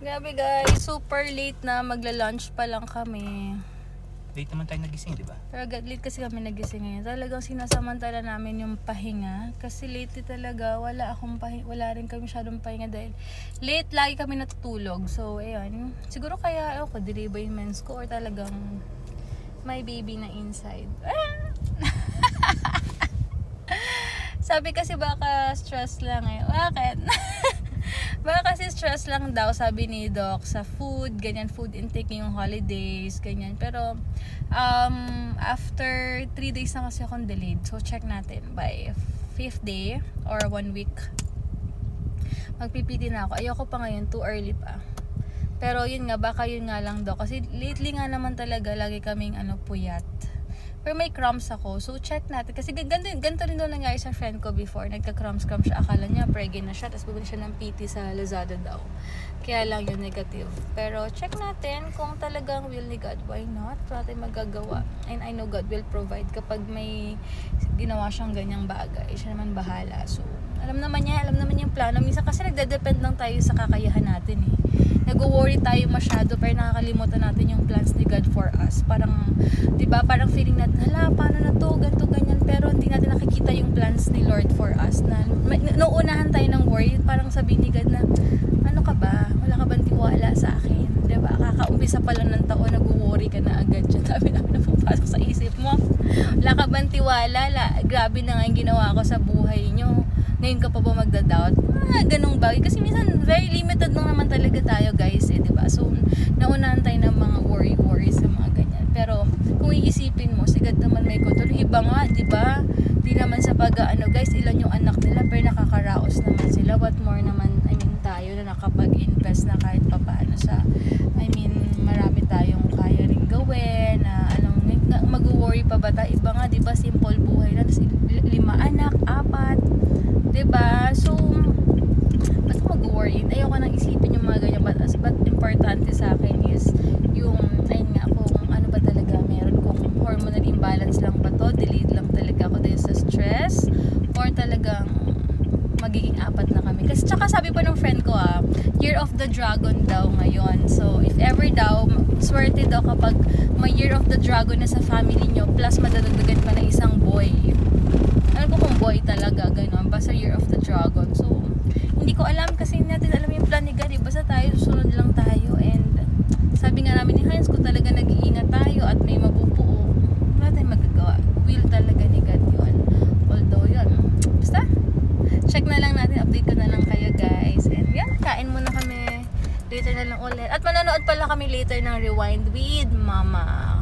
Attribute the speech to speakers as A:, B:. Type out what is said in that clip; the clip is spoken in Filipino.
A: Grabe guys, super late na. Magla-lunch pa lang kami.
B: Late naman tayo nagising, di ba?
A: Pero late kasi kami nagising ngayon. Talagang sinasamantala namin yung pahinga. Kasi late talaga. Wala rin kami masyadong pahinga dahil late lagi kami natutulog. So, ayun. Siguro kaya ako, delay ba yung mens ko or talagang may baby na inside. Sabi kasi baka stress lang eh. Bakit? Baka kasi stress lang daw, sabi ni Doc, sa food, ganyan, food intake yung holidays, ganyan. Pero, after 3 days na kasi akong delayed. So, check natin by 5th day or 1 week. Magpipiti na ako. Ayoko pa ngayon, too early pa. Pero yun nga, baka yun nga lang daw. Kasi lately nga naman talaga, lagi kaming puyat. Pero may crumbs ako. So, check natin. Kasi ganito rin doon nangyari sa friend ko before. Nagka-crumbs siya. Akala niya pregnant na siya. Tapos bumili siya ng PT sa Lazada daw. Kaya lang yun negative. Pero check natin kung talagang will ni God. Why not? Wala tayong magagawa. And I know God will provide kapag may ginawa siyang ganyang bagay. Siya naman bahala. So, alam naman niya yung plano. Minsan kasi nagde-depend lang tayo sa kakayahan natin eh. Nag-worry tayo masyado pero nakakalimutan natin yung plans ni God for us. Parang, di ba, parang feeling natin, hala, paano na to, ganito, ganyan. Pero hindi natin nakikita yung plans ni Lord for us. Na, nauunahan tayo ng worry, parang sabihin ni God na, ano ka ba? Wala ka bang tiwala sa akin? Di ba? Kakaumpisa pa lang ng taon, nag-worry ka na agad. Dami na pupasok sa isip mo. Wala ka bang tiwala? Grabe na nga yung ginawa ko sa buhay nyo. Ngayon ka pa ba magda-doubt? Ganong bagay. Kasi minsan, very limited lang naman talaga tayo, guys, eh, diba? So, naunahan tayo ng mga worry sa mga ganyan. Pero, kung iisipin mo, si God naman may control. Iba nga, diba? Di naman sa guys, ilan yung anak nila, pero nakakaraos naman sila. What more naman, tayo na nakapag-invest na kahit papaano sa, marami tayong kaya rin gawin, na, mag-worry pa ba tayo? Iba nga, diba, simple buhay lang. 5 anak, 4, diba? So, basta mag-worry. Ayoko nang isipin yung mga ganyan. But importante sa akin is yung, ayun nga, kung ano ba talaga meron, kung hormonal imbalance lang ba to, delayed lang talaga ako dahil sa stress, or talagang magiging 4 na kami. Kasi tsaka sabi pa ng friend ko Year of the Dragon daw ngayon. So, if ever daw, swerte daw kapag may Year of the Dragon na sa family nyo, plus madadagdagan pa na isang boy. Alam ko kung boy talaga, gano'n. Basta Year of the Dragon. So, hindi ko alam kasi hindi natin alam yung plan ni God. Basta tayo, susunod lang tayo. And sabi nga namin ni Heinz, kung talaga nag-iingat tayo at may mabubuo, wala tayong magagawa. Will talaga ni God yun. Although yun, basta, check na lang natin, update ko na lang kayo guys. And yan, kain muna kami. Later na lang ulit. At manonood pala kami later ng Rewind with Mama.